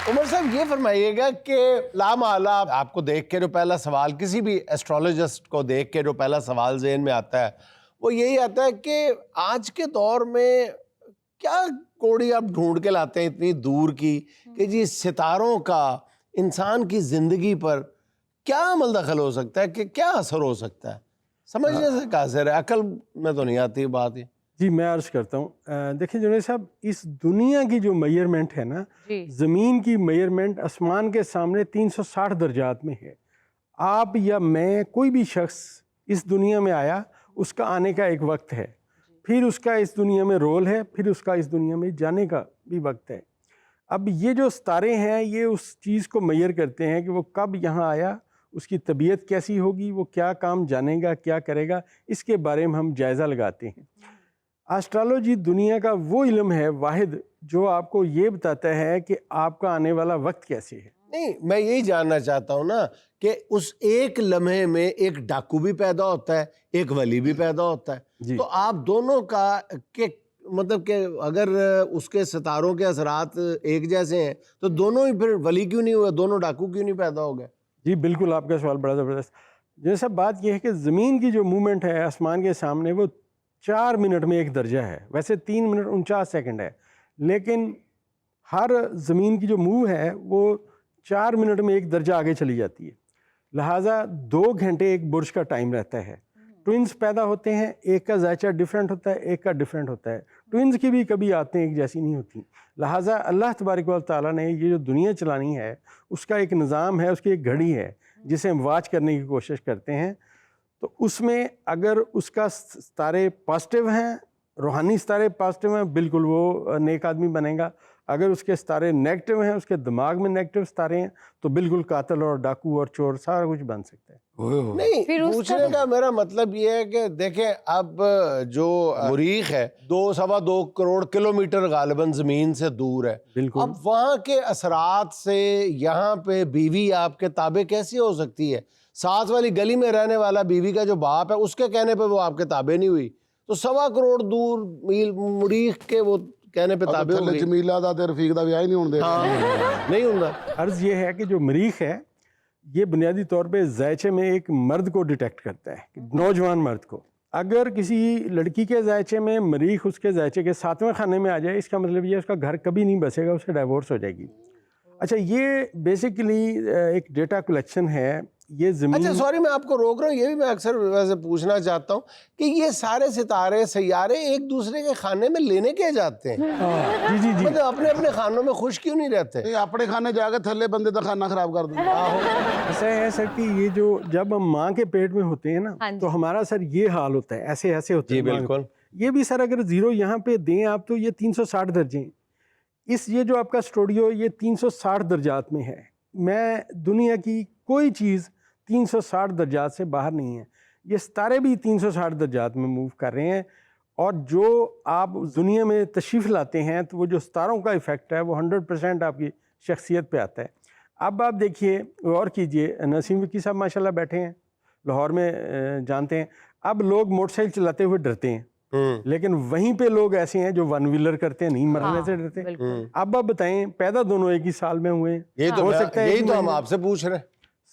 عمر صاحب یہ فرمائیے گا کہ لامحالہ آپ کو دیکھ کے جو پہلا سوال کسی بھی ایسٹرولوجسٹ کو دیکھ کے جو پہلا سوال ذہن میں آتا ہے وہ یہی آتا ہے کہ آج کے دور میں کیا کوڑی آپ ڈھونڈ کے لاتے ہیں اتنی دور کی کہ جی ستاروں کا انسان کی زندگی پر کیا عمل دخل ہو سکتا ہے، کہ کیا اثر ہو سکتا ہے؟ سمجھنے سے قاصر ہے، عقل میں تو نہیں آتی بات یہ. جی میں عرض کرتا ہوں، دیکھیں جنید صاحب، اس دنیا کی جو میئرمنٹ ہے نا، زمین کی میئرمنٹ آسمان کے سامنے 360 درجات میں ہے. آپ یا میں کوئی بھی شخص اس دنیا میں آیا، اس کا آنے کا ایک وقت ہے، پھر اس کا اس دنیا میں رول ہے، پھر اس کا اس دنیا میں جانے کا بھی وقت ہے. اب یہ جو ستارے ہیں یہ اس چیز کو میئر کرتے ہیں کہ وہ کب یہاں آیا، اس کی طبیعت کیسی ہوگی، وہ کیا کام جانے گا، کیا کرے گا، اس کے بارے میں ہم جائزہ لگاتے ہیں. ایسٹرالوجی دنیا کا وہ علم ہے واحد جو آپ کو یہ بتاتا ہے کہ آپ کا آنے والا وقت کیسے ہے. نہیں، میں یہی جاننا چاہتا ہوں نا کہ اس ایک لمحے میں ایک ڈاکو بھی پیدا ہوتا ہے، ایک ولی بھی پیدا ہوتا ہے. تو آپ دونوں کا کہ مطلب کہ اگر اس کے ستاروں کے اثرات ایک جیسے ہیں تو دونوں ہی پھر ولی کیوں نہیں ہوئے، دونوں ڈاکو کیوں نہیں پیدا ہو گئے؟ جی بالکل، آپ کا سوال بڑا زبردست. جیسا بات یہ ہے کہ زمین کی جو موومنٹ ہے آسمان کے سامنے وہ 4 منٹ میں ایک درجہ ہے، ویسے 3 منٹ 49 سیکنڈ ہے، لیکن ہر زمین کی جو موو ہے وہ 4 منٹ میں ایک درجہ آگے چلی جاتی ہے. لہٰذا 2 گھنٹے ایک برج کا ٹائم رہتا ہے. ٹوئنز پیدا ہوتے ہیں، ایک کا ذائچہ ڈیفرنٹ ہوتا ہے، ایک کا ڈیفرنٹ ہوتا ہے. ٹوئنز کی بھی کبھی آتے ہیں ایک جیسی نہیں ہوتی. لہٰذا اللہ تبارک و تعالیٰ نے یہ جو دنیا چلانی ہے اس کا ایک نظام ہے، اس کی ایک گھڑی ہے جسے ہم واچ کرنے کی کوشش کرتے ہیں. تو اس میں اگر اس کا ستارے پازیٹیو ہیں، روحانی ستارے پازیٹیو ہیں، بالکل وہ نیک آدمی بنے گا. اگر اس کے ستارے نیگیٹو ہیں، اس کے دماغ میں نیگیٹو ستارے ہیں، تو بالکل قاتل اور ڈاکو اور چور سارا کچھ بن سکتا ہے. نہیں، پوچھنے کا میرا مطلب یہ ہے کہ دیکھیں اب جو مریخ ہے 2.25 کروڑ کلومیٹر غالباً زمین سے دور ہے. اب وہاں کے اثرات سے یہاں پہ بیوی آپ کے تابع کیسی ہو سکتی ہے؟ ساتھ والی گلی میں رہنے والا بیوی کا جو باپ ہے اس کے کہنے پہ وہ آپ کے تابع نہیں ہوئی، تو 1.25 کروڑ دور میل مریخ کے وہ کہنے پہ تابع ہو گئی. جمیلہ دا تے رفیق دا بیاہ ہی نہیں ہون دے. نہیں ہوتا. عرض یہ ہے کہ جو مریخ ہے یہ بنیادی طور پہ ذائچے میں ایک مرد کو ڈیٹیکٹ کرتا ہے، نوجوان مرد کو. اگر کسی لڑکی کے ذائچے میں مریخ اس کے ذائچے کے 7ویں خانے میں آ جائے، اس کا مطلب یہ ہے اس کا گھر کبھی نہیں بسے گا، اس سے ڈائیورس ہو جائے گی. اچھا، یہ بیسیکلی ایک ڈیٹا کلیکشن ہے. یہ زمین، اچھا سوری میں آپ کو روک رہا ہوں، یہ بھی میں اکثر ویسے پوچھنا چاہتا ہوں کہ یہ سارے ستارے سیارے ایک دوسرے کے خانے میں لینے کے جاتے ہیں؟ جی مطلب اپنے اپنے خانوں میں خوش کیوں نہیں رہتے؟ اپنے کھانے جا کے تھلے بندے دا کھانا خراب کر دیں. ایسا ہے سر کہ یہ جو جب ہم ماں کے پیٹ میں ہوتے ہیں نا تو ہمارا سر یہ حال ہوتا ہے، ایسے ایسے ہوتے ہیں. جی بالکل. یہ بھی سر اگر 0 یہاں پہ دیں آپ تو یہ 360 درجے ہیں. یہ جو آپ کا اسٹوڈیو یہ 360 درجات میں ہے. میں دنیا کی کوئی چیز 360 درجات سے باہر نہیں ہے. یہ ستارے بھی 360 درجات میں موو کر رہے ہیں. اور جو آپ دنیا میں تشریف لاتے ہیں تو وہ جو ستاروں کا ایفیکٹ ہے وہ 100% آپ کی شخصیت پہ آتا ہے. اب آپ دیکھیے، غور کیجئے، نسیم وکی صاحب ماشاءاللہ بیٹھے ہیں لاہور میں، جانتے ہیں اب لوگ موٹر سائیکل چلاتے ہوئے ڈرتے ہیں، لیکن وہیں پہ لوگ ایسے ہیں جو 1 ویلر کرتے ہیں، نہیں مرنے سے ڈرتے. اب آپ بتائیں، پیدا دونوں ایک ہی سال میں ہوئے ہیں، ہو سکتا ہے. یہی تو ہم آپ سے پوچھ رہے ہیں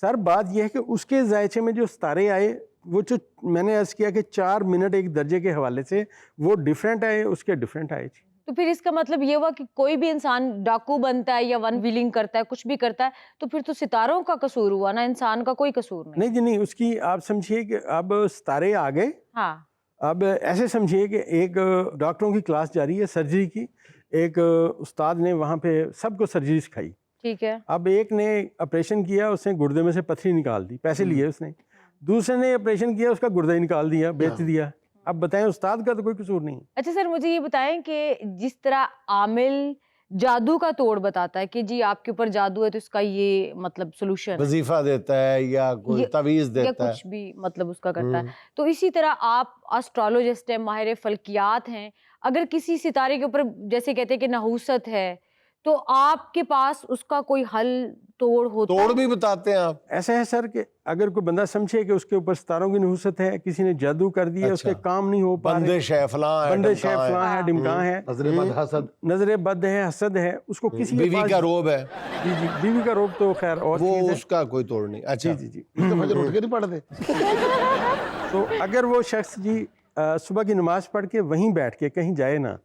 سر. بات یہ ہے کہ اس کے ذائچے میں جو ستارے آئے وہ جو میں نے عرض کیا کہ 4 منٹ ایک درجے کے حوالے سے وہ ڈیفرنٹ آئے، اس کے ڈیفرنٹ آئے. تو پھر اس کا مطلب یہ ہوا کہ کوئی بھی انسان ڈاکو بنتا ہے یا 1 ویلنگ کرتا ہے، کچھ بھی کرتا ہے، تو پھر تو ستاروں کا قصور ہوا نا، انسان کا کوئی قصور نہیں. نہیں جی نہیں، اس کی آپ سمجھیے کہ اب ستارے آ گئے. ہاں، اب ایسے سمجھیے کہ ایک ڈاکٹروں کی کلاس جاری ہے سرجری کی، ایک استاد نے وہاں پہ سب کو سرجری سکھائی. ٹھیک ہے. اب ایک نے آپریشن کیا، اس نے گردے میں سے پتھری نکال دی، پیسے لیے اس نے. دوسرے نے آپریشن کیا، اس کا گردہ ہی نکال دیا، بیچ دیا. اب بتائیں، استاد کا تو کوئی قصور نہیں. اچھا سر، مجھے یہ بتائیں کہ جس طرح عامل جادو کا توڑ بتاتا ہے کہ جی آپ کے اوپر جادو ہے تو اس کا یہ مطلب سولوشن وظیفہ دیتا ہے یا کوئی تعویذ دیتا ہے یا کچھ بھی مطلب اس کا کرتا ہے، تو اسی طرح آپ اسٹرالوجسٹ ہیں، ماہر فلکیات ہیں. اگر کسی ستارے کے اوپر جیسے کہتے ہیں کہ نحوست ہے تو آپ کے پاس اس کا کوئی حل توڑ ہوتا توڑ بھی بتاتے ہیں آپ؟ ایسا ہے سر کہ اگر کوئی بندہ سمجھے کہ اس کے اوپر ستاروں کی نحوست ہے, کسی نے جادو کر دیا, اس کے کام نہیں ہو پا رہے, بندش ہے فلاں ہے بندش ہے فلاں ہے ڈمکاں ہے, نظر بد حسد, نظر بد ہے, حسد ہے, اس کو کسی کے بیوی پاس کا روب ہے, جی جی بیوی کا روب تو خیر اور وہ چیز ہے. اس کا کوئی توڑ نہیں. اچھا جی جی تو فجر اٹھ کے نہیں پڑھتے. تو اگر وہ شخص جی صبح کی نماز پڑھ کے وہیں بیٹھ کے کہیں جائے نا,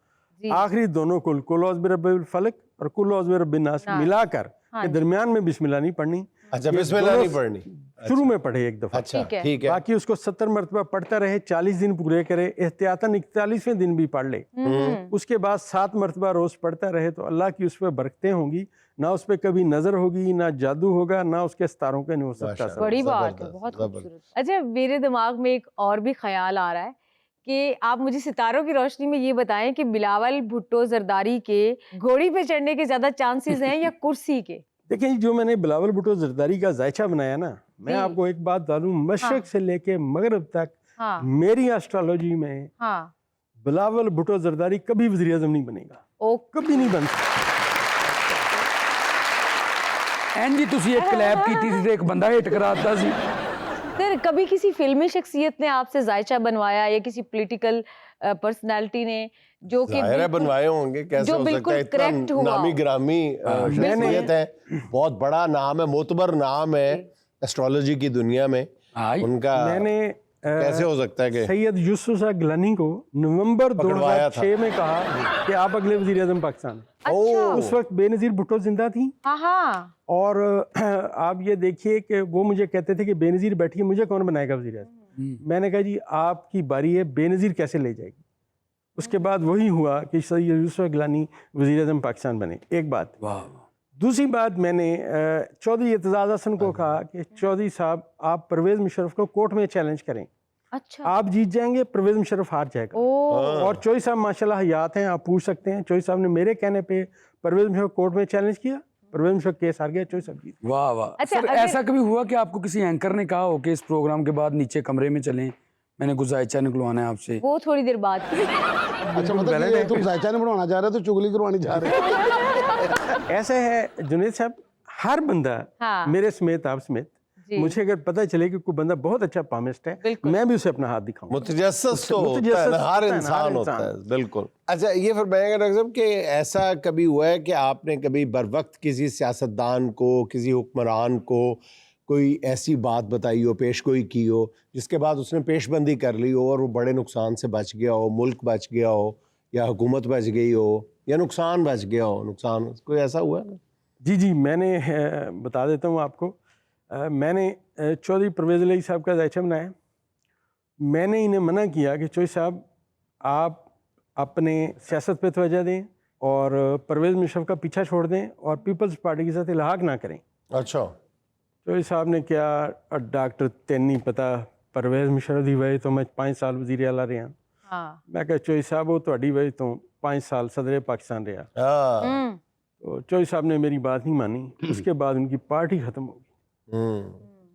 آخری دونوں کل اعوذ برب الفلق اور کل اعوذ برب الناس ملا کر کے درمیان میں بسم اللہ نہیں پڑھنی. اچھا بسم اللہ نہیں پڑھنی, شروع میں پڑھے ایک دفعہ, اچھا ٹھیک ہے, باقی اس کو 70 مرتبہ پڑھتا رہے, 40 دن پورے کرے, احتیاطاً 41ویں دن بھی پڑھ لے, اس کے بعد 7 مرتبہ روز پڑھتا رہے تو اللہ کی اس پہ برکتیں ہوں گی, نہ اس پہ کبھی نظر ہوگی, نہ جادو ہوگا, نہ اس کے ستاروں کے نحوست کا اثر. بڑی بات ہے, بہت خوبصورت. اچھا میرے دماغ میں ایک اور بھی خیال آ رہا ہے کہ آپ مجھے ستاروں کی روشنی میں یہ بتائیں کہ بلاول بھٹو زرداری کے گھوڑی پہ چڑھنے کے زیادہ چانسز ہیں یا کرسی کے؟ دیکھیں جو میں نے بلاول بھٹو زرداری کا ذائچہ بنایا نا, میں آپ کو ایک بات بتاؤں, مشرق سے لے کے مغرب تک میری ایسٹرالوجی میں بلاول بھٹو زرداری کبھی وزیر اعظم نہیں بنے گا, کبھی نہیں بن سکتا. این جی تسی ایک کلیپ کی تھی ایک بندہ ہٹ کراتا سی سر, کبھی کسی فلمی شخصیت نے آپ سے ذائچہ بنوایا یا کسی پولیٹیکل پرسنالٹی نے جو کہ ظاہر ہے بنوائے ہوں گے, کیسے ہو سکتا ہے, اتنا نامی گرامی شخصیت ہے, بہت بڑا نام ہے, معتبر نام ہے ایسٹرالوجی کی دنیا میں, ان کا میں نے کیسے ہو سکتا ہے کہ سید یوسف شاہ گیلانی کو نومبر 2006 میں کہا کہ آپ اگلے وزیر اعظم پاکستان. اس وقت بے نظیر بھٹو زندہ تھی, اور آپ یہ دیکھیے کہ وہ مجھے کہتے تھے کہ بے نظیر بیٹھیے, مجھے کون بنائے گا وزیر اعظم. میں نے کہا جی آپ کی باری ہے, بے نظیر کیسے لے جائے گی. اس کے بعد وہی ہوا کہ سید یوسف گیلانی وزیر اعظم پاکستان بنے. ایک بات. دوسری بات, میں نے چودھری اعتزاز حسن کو کہا کہ چودھری صاحب آپ پرویز مشرف کو کورٹ میں چیلنج کریں, آپ جیت جائیں گے, پرویز مشرف ہار جائے گا. اور چودھری صاحب ماشاءاللہ حیات ہیں, آپ پوچھ سکتے ہیں, چودھری صاحب نے میرے کہنے پہ پرویز مشرف کورٹ میں چیلنج کیا, پرویز مشرف کیس ہار گیا, چودھری صاحب جیت. واہ واہ. سر ایسا کبھی ہوا کہ آپ کو کسی اینکر نے کہا ہو کہ اس پروگرام کے بعد نیچے کمرے میں چلیں, میں نے کچھ ذائچہ نکلوانا ہے آپ سے؟ وہ تھوڑی دیر بعد. اچھا مطلب یہ تم ذائچہ نہیں بنوانا چاہ رہے تو چگلی کروانی چاہ رہے. ایسا ہے جنید صاحب, ہر بندہ میرے سمیت آپ سمیت, مجھے اگر پتہ چلے کہ کوئی بندہ بہت اچھا پامسٹ ہے, میں بھی اسے اپنا ہاتھ دکھاؤں. متجسس تو ہوتا ہے, ہر انسان ہوتا ہے, بالکل. اچھا یہ پھر میں ڈاکٹر صاحب کہ ایسا کبھی ہوا ہے کہ آپ نے کبھی بر وقت کسی سیاستدان کو, کسی حکمران کو کوئی ایسی بات بتائی ہو, پیش گوئی کی ہو, جس کے بعد اس نے پیش بندی کر لی ہو اور وہ بڑے نقصان سے بچ گیا ہو, ملک بچ گیا ہو, یا حکومت بچ گئی ہو, یا نقصان بچ گیا ہو, نقصان کوئی ایسا ہوا ہے؟ جی جی, میں نے بتا دیتا ہوں آپ کو. میں نے چودھری پرویز علی صاحب کا ذائچہ بنایا. میں نے انہیں منع کیا کہ چودھری صاحب آپ اپنے سیاست پہ توجہ دیں اور پرویز مشرف کا پیچھا چھوڑ دیں اور پیپلز پارٹی کے ساتھ الحاق نہ کریں. اچھا. چودھری صاحب نے کیا, ڈاکٹر تین نہیں پتا پرویز مشرف دی وجہ تو میں 5 سال وزیر اعلیٰ رہا. میں کہا چودھری صاحب وہ تہاڈی وجہ تو 5 سال صدر پاکستان رہا. تو چودھری صاحب نے میری بات نہیں مانی. اس کے بعد ان کی پارٹی ختم ہو گئی.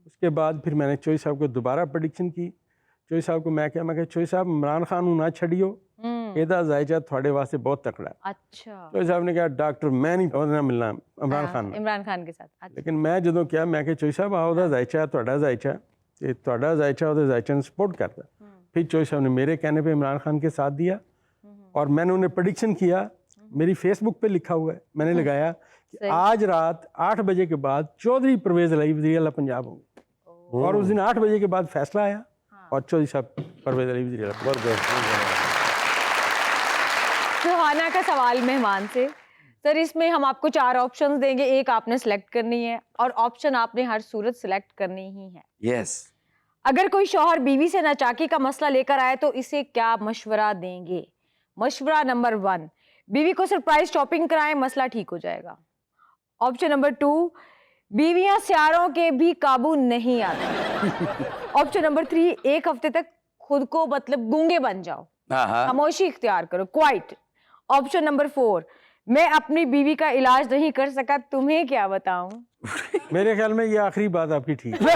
اس کے بعد پھر میں نے چودھری صاحب کو دوبارہ پریڈکشن کی. چودھری صاحب کو میں کہا چودھری صاحب عمران خان نہ چھڑیو, یہ ذائچہ تھوڑے واسطے بہت تکڑا ہے. اچھا. چودھری صاحب نے کہا ڈاکٹر میں نہیں نہ ملنا عمران خان کے ساتھ. لیکن میں جدوں کیا میں کہ چودھری صاحب آؤ ذائچہ تھوڑا ذائچہ, یہ تھوڑا ذائچہ وہ ذائچہ نے سپورٹ کرتا. پھر چودھری صاحب نے میرے کہنے پہ عمران خان کے ساتھ دیا, اور میں نے انہیں پریڈکشن کیا, میری فیس بک پہ لکھا ہوا ہے, میں نے لگایا کہ آج رات 8 بجے کے بعد چودھری پرویز علی وزیر اعلیٰ پنجاب ہوں گے. اور اس دن 8 بجے کے بعد فیصلہ آیا اور چودھری صاحب پرویز علی وزیر اعلیٰ. سہانا کا سوال مہمان سے. سر اس میں ہم آپ کو 4 آپشنز دیں گے, ایک آپ نے سلیکٹ کرنی ہے اور آپشن آپ نے ہر صورت سلیکٹ کرنی ہی ہے. یس. اگر کوئی شوہر بیوی سے ناچاکی کا مسئلہ لے کر آئے تو اسے کیا مشورہ دیں گے؟ مشورہ نمبر 1, بیوی کو سرپرائز شاپنگ کرائیں, مسئلہ ٹھیک ہو جائے گا. آپشن نمبر 2, بیویاں سیاروں کے بھی قابو نہیں آتی. آپشن نمبر 3, 1 ہفتے تک خود کو مطلب گونگے بن جاؤ, خاموشی اختیار کرو, کوائٹ. آپشن نمبر 4, میں اپنی بیوی کا علاج نہیں کر سکا, تمہیں کیا بتاؤں. میرے خیال میں یہ آخری بات آپ کی ٹھیک ہے.